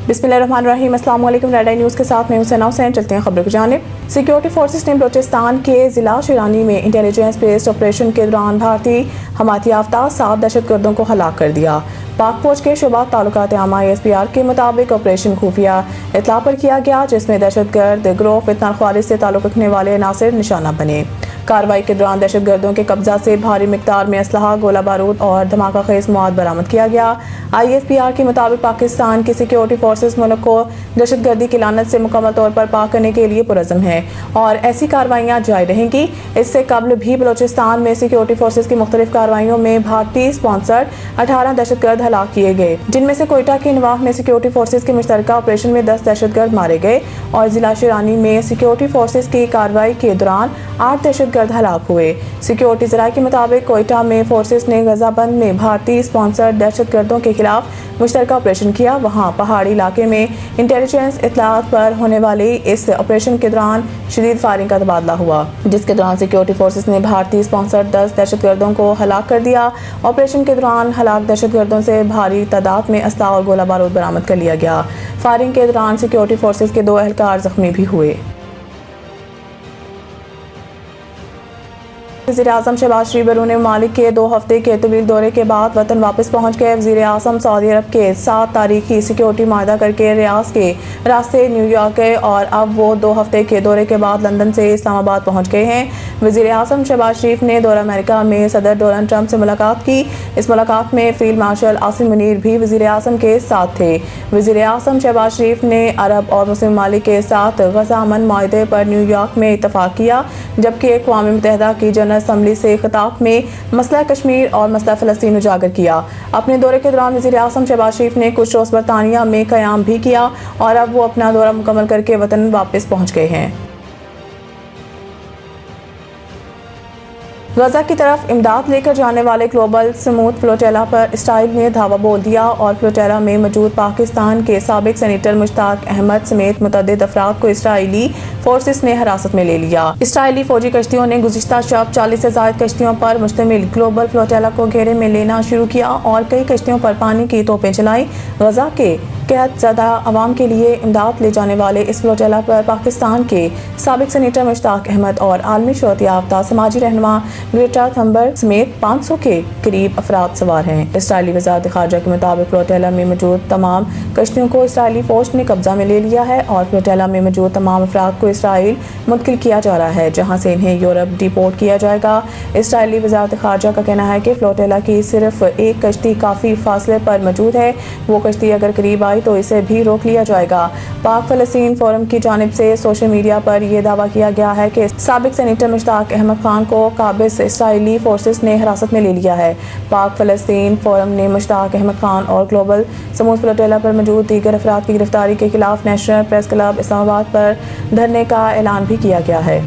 बिस्मिल्लाहिर्रहमानिर्रहीम। अस्सलाम वालेकुम। रेड आई न्यूज़ के साथ मैं हुसैन हुसैन। चलते हैं खबरों की जानिब। सिक्योरिटी फोर्सेस ने बलूचिस्तान के ज़िला शिरानी में इंटेलिजेंस बेस्ड ऑपरेशन के दौरान भारतीय हमायत याफ्ता 7 दहशतगर्दों को हलाक कर दिया। पाक फौज के शुबा ताल्लुकात आमा ISPR के मुताबिक ऑपरेशन खुफिया इत्तला पर किया गया, जिसमें दहशतगर्द गिरोह फितना ख्वारिज से ताल्लुक रखने वाले अनासिर निशाना बने। कार्रवाई के दौरान दहशतगर्दों के कब्जा से भारी मिकदार में असलहा, गोला बारूद और धमाका खेज मवाद बरामद किया गया। ISPR के मुताबिक पाकिस्तान की सिक्योरिटी फोर्सेस मुल्क को दहशतगर्दी की लानत से मुकम्मल तौर पर पाक करने के लिए पुरज़म है और ऐसी कार्रवाइयाँ जारी रहेंगी। इससे कबल भी बलूचिस्तान में सिक्योरिटी फोर्सेस की मुख्तलिफ कार्रवाइयों में भारतीय स्पॉन्सर्ड 18 दहशतगर्द हलाक किए गए, जिनमें से कोयटा के नवाह में सिक्योरिटी फोर्सेस के मुश्तरका ऑपरेशन में 10 दहशतगर्द मारे गए और जिला शिरानी में सिक्योरिटी फोर्सेस की कार्रवाई के दौरान 8 दहशतगर्द हलाक हुए। सिक्योरिटी ज़राए के मुताबिक कोयटा में फोर्सेस ने गजाबंद में भारतीय स्पॉन्सर्ड दहशतगर्दों के खिलाफ मुश्तरका ऑपरेशन किया। वहाँ पहाड़ी इलाके में इंटेलिजेंस इत्तलात पर होने वाली इस ऑपरेशन के दौरान शदीद फायरिंग का तबादला हुआ, जिसके दौरान सिक्योरिटी फोर्सेस ने भारतीय स्पॉन्सर्ड 10 दहशतगर्दों को हलाक कर दिया। ऑपरेशन के दौरान हलाक दहशतगर्दों से भारी तादाद में असला और गोला बारूद बरामद कर लिया गया। फायरिंग के दौरान सिक्योरिटी फोर्सेस के 2 अहलकार जख्मी भी हुए। वज़ीर-ए-आज़म शहबाज शरीफ बैरून मुमालिक के 2 हफ्ते के तवील दौरे के बाद वतन वापस पहुँच गए। वज़ीर-ए-आज़म सऊदी अरब के 7 तारीखी सिक्योरिटी माहिदा करके रियाज के रास्ते न्यूयॉर्क गए और अब वो 2 हफ्ते के दौरे के बाद लंदन से इस्लामाबाद पहुँच गए हैं। वज़ीर-ए-आज़म शहबाज शरीफ ने दौरा अमेरिका में सदर डोनाल्ड ट्रंप से मुलाकात की। इस मुलाकात में फील्ड मार्शल आसिम मुनीर भी वज़ीर-ए-आज़म के साथ थे। वज़ीर-ए-आज़म शहबाज शरीफ ने अरब और मुस्लिम ममालिक के साथ गज़ा अमन माहिदे पर न्यूयॉर्क में इत्तफाक किया, जबकि अक़वाम मुत्तहिदा की जनरल असम्बली से खिताब में मसला कश्मीर और मसला फ़लस्तीन उजागर किया। अपने दौरे के दौरान वज़ीर-ए-आज़म शहबाज शरीफ ने कुछ रोज़ बरतानिया में क़याम भी किया और अब वो अपना दौरा मुकम्मल करके वतन वापस पहुँच गए हैं। गजा की तरफ इमदाद लेकर जाने वाले ग्लोबल स्मूथ फ्लोटेला पर इसराइल ने धावा बोल दिया और फ्लोटेला में मौजूद पाकिस्तान के साबिक सेनेटर मुश्ताक अहमद समेत मुतअद्दिद अफराद को इसराइली फोर्सेस ने हिरासत में ले लिया। इसराइली फौजी कश्तियों ने गुज़िश्ता शब 40 से ज़ायद कश्तियों पर मुश्तमिल ग्लोबल फ्लोटेला को घेरे में लेना शुरू किया और कई कश्तियों पर पानी की तोपें चलाई। गजा के कहत ज़दा अवाम के लिए इमदाद ले जाने वाले इस फ्लोटेला पर पाकिस्तान के साबिक सेनेटर मुश्ताक अहमद और आलमी शोहरत याफ्ता समाजी रहनुमा ग्रेटा थंबर्ग समेत 500 के करीब अफराद सवार हैं। इसराइली वज़ारत ख़ारजा के मुताबिक फ्लोटेला में मौजूद तमाम कश्तियों को इसराइली फ़ौज ने कब्जा में ले लिया है और फ्लोटेला में मौजूद तमाम अफराद को इसराइल मुंतकिल किया जा रहा है, जहाँ से इन्हें यूरोप डिपोर्ट किया जाएगा। इसराइली वज़ारत ख़ारजा का कहना है कि फ्लोटेला की सिर्फ एक कश्ती काफ़ी फासले पर मौजूद है। वो कश्ती अगर करीब आई तो इसे भी रोक लिया जाएगा। पाक फ़लस्तीन फोरम की जानिब से सोशल मीडिया पर यह दावा किया गया है कि साबिक सेनेटर मुश्ताक अहमद खान को काबिज इसराइली फोर्सेस ने हिरासत में ले लिया है। पाक फ़लस्तीन फोरम ने मुश्ताक अहमद खान और ग्लोबल स्मूथ फ्लोटेला पर मौजूद दीगर अफराद की गिरफ्तारी के खिलाफ नेशनल प्रेस क्लब इस्लामाबाद पर धरने का ऐलान भी किया गया है।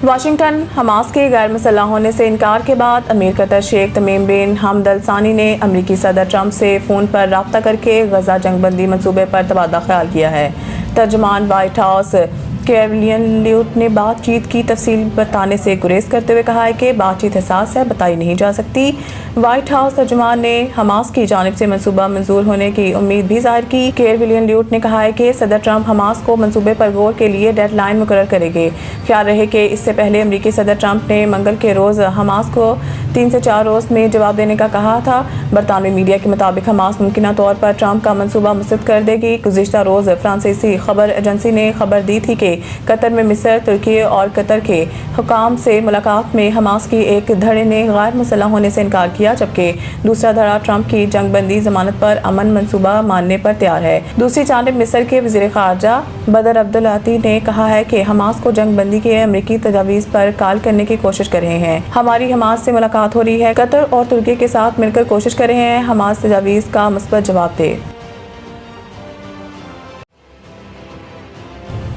वाशिंगटन हमास के गैर मुसल्लह होने से इनकार के बाद अमीर कतर शेख तमीम बिन हमद अल सानी ने अमरीकी सदर ट्रंप से फ़ोन पर रब्ता करके गजा जंगबंदी मंसूबे पर तबादला ख्याल किया है। तर्जुमान वाइट हाउस कैरोलिन ल्यूट ने बातचीत की तफसील बताने से गुरेज करते हुए कहा है कि बातचीत हसास है, बताई नहीं जा सकती। व्हाइट हाउस तर्जुमान ने हमास की जानिब से मंसूबा मंजूर होने की उम्मीद भी जाहिर की। कैरोलिन ल्यूट ने कहा है कि सदर ट्रंप हमास को मंसूबे पर गौर के लिए डेडलाइन मुकर्रर करेंगे। ख्याल रहे कि इससे पहले अमरीकी सदर ट्रंप ने मंगल के रोज़ हमास को 3 से 4 रोज़ में जवाब देने का कहा था। बरतानवी मीडिया के मुताबिक हमास मुमकिन तौर पर ट्रंप का मंसूबा मुस्तरद कर देगी। गुज़िश्ता रोज़ फ्रांसीसी खबर एजेंसी ने खबर दी थी कि कतर में मिस्र, तुर्की और कतर के हुकाम से मुलाकात में हमास की एक धड़े ने गैर मुसल्लह होने से इनकार किया, जबकि दूसरा धड़ा ट्रंप की जंगबंदी जमानत पर अमन मंसूबा मानने पर तैयार है। दूसरी जानिब मिस्र के वज़ीर ख़ारजा बदर अब्दुल्लाती ने कहा है कि हमास को जंगबंदी के अमरीकी तजावीज़ पर काल करने की कोशिश कर रहे हैं। हमारी हमास से मुलाकात हो रही है, कतर और तुर्की के साथ मिलकर कोशिश कर रहे हैं हमास तजावीज़ का मुस्बत जवाब दे।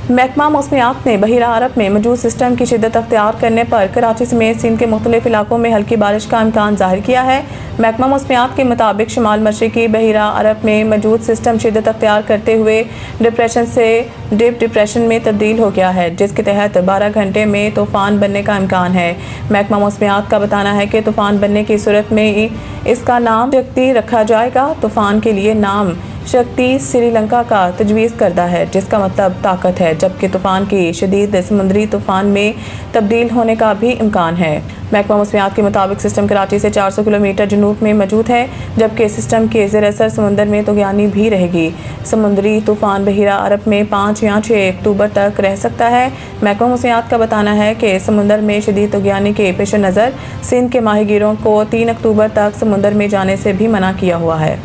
محکمہ موسمیات نے بحیرہ عرب میں موجود سسٹم کی شدت اختیار کرنے پر کراچی سمیت سندھ کے مختلف علاقوں میں ہلکی بارش کا امکان ظاہر کیا ہے۔ محکمہ موسمیات کے مطابق شمال مشرقی بحیرہ عرب میں موجود سسٹم شدت اختیار کرتے ہوئے ڈپریشن سے ڈیپ ڈپریشن میں تبدیل ہو گیا ہے، جس کے تحت 12 گھنٹے میں طوفان بننے کا امکان ہے۔ محکمہ موسمیات کا بتانا ہے کہ طوفان بننے کی صورت میں اس کا نام شکتی رکھا جائے گا۔ طوفان کے لیے نام شکتی سری لنکا کا تجویز کردہ ہے، جس کا مطلب طاقت ہے، جبکہ طوفان کی شدید سمندری طوفان میں تبدیل ہونے کا بھی امکان ہے۔ محکمہ موسمیات کے مطابق سسٹم کراچی سے 400 کلومیٹر جنوب میں موجود ہے، جبکہ سسٹم کے زیر اثر سمندر میں طغیانی بھی رہے گی۔ سمندری طوفان بحیرہ عرب میں 5 یا 6 اکتوبر تک رہ سکتا ہے۔ محکمہ موسمیات کا بتانا ہے کہ سمندر میں شدید طغیانی کے پیش نظر سندھ کے ماہی گیروں کو 3 اکتوبر تک سمندر میں جانے سے بھی منع کیا ہوا ہے۔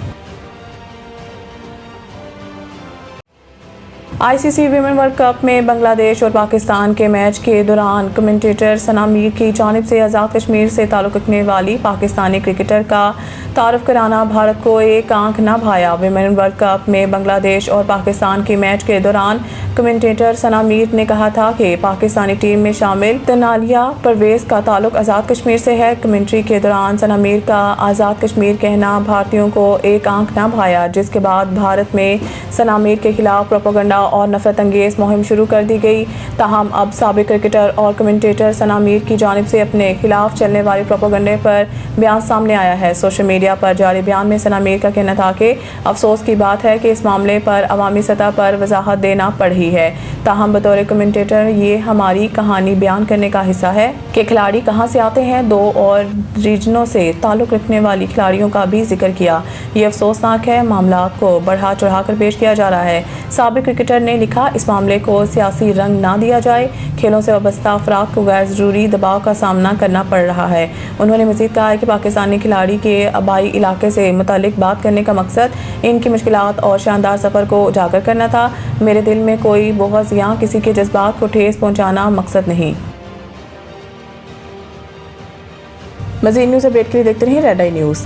آئی سی سی ویمن ورلڈ کپ میں بنگلہ دیش اور پاکستان کے میچ کے دوران کمنٹیٹر ثنا میر کی جانب سے آزاد کشمیر سے تعلق رکھنے والی پاکستانی کرکٹر کا تعارف کرانا بھارت کو ایک آنکھ نہ بھایا۔ ویمن ورلڈ کپ میں بنگلہ دیش اور پاکستان کے میچ کے دوران کمنٹیٹر ثنا میر نے کہا تھا کہ پاکستانی ٹیم میں شامل تنالیہ پرویز کا تعلق آزاد کشمیر سے ہے۔ کمنٹری کے دوران ثنا میر کا آزاد کشمیر کہنا بھارتیوں کو ایک آنکھ نہ بھایا، جس کے بعد بھارت میں ثنا میر کے خلاف پروپیگنڈا اور نفرت انگیز مہم شروع کر دی گئی۔ تاہم اب سابق کرکٹر اور کمنٹیٹر ثنا میر کی جانب سے اپنے خلاف چلنے والے پروپیگنڈے پر بیان سامنے آیا ہے۔ سوشل میڈیا پر جاری بیان میں ثنا میر کا کہنا تھا کہ افسوس کی بات ہے کہ اس معاملے پر عوامی سطح پر وضاحت دینا پڑ رہی ہے، تاہم بطور کمنٹیٹر یہ ہماری کہانی بیان کرنے کا حصہ ہے کہ کھلاڑی کہاں سے آتے ہیں۔ 2 اور ریجنوں سے تعلق رکھنے والی کھلاڑیوں کا بھی ذکر کیا۔ یہ افسوسناک ہے، معاملات کو بڑھا چڑھا کر پیش کیا جا رہا ہے۔ سابق کرکٹر نے لکھا، اس معاملے کو سیاسی رنگ نہ دیا جائے، کھیلوں سے وابستہ افراد کو غیر ضروری دباؤ کا سامنا کرنا پڑ رہا ہے۔ انہوں نے مزید کہا کہ پاکستانی کھلاڑی کے آبائی علاقے سے متعلق بات کرنے کا مقصد ان کی مشکلات اور شاندار سفر کو اجاگر کرنا تھا۔ میرے دل میں کوئی بغض یا کسی کے جذبات کو ٹھیس پہنچانا مقصد نہیں۔ مزید نیوز اپڈیٹ کے لیے دیکھتے رہیں ریڈ آئی نیوز۔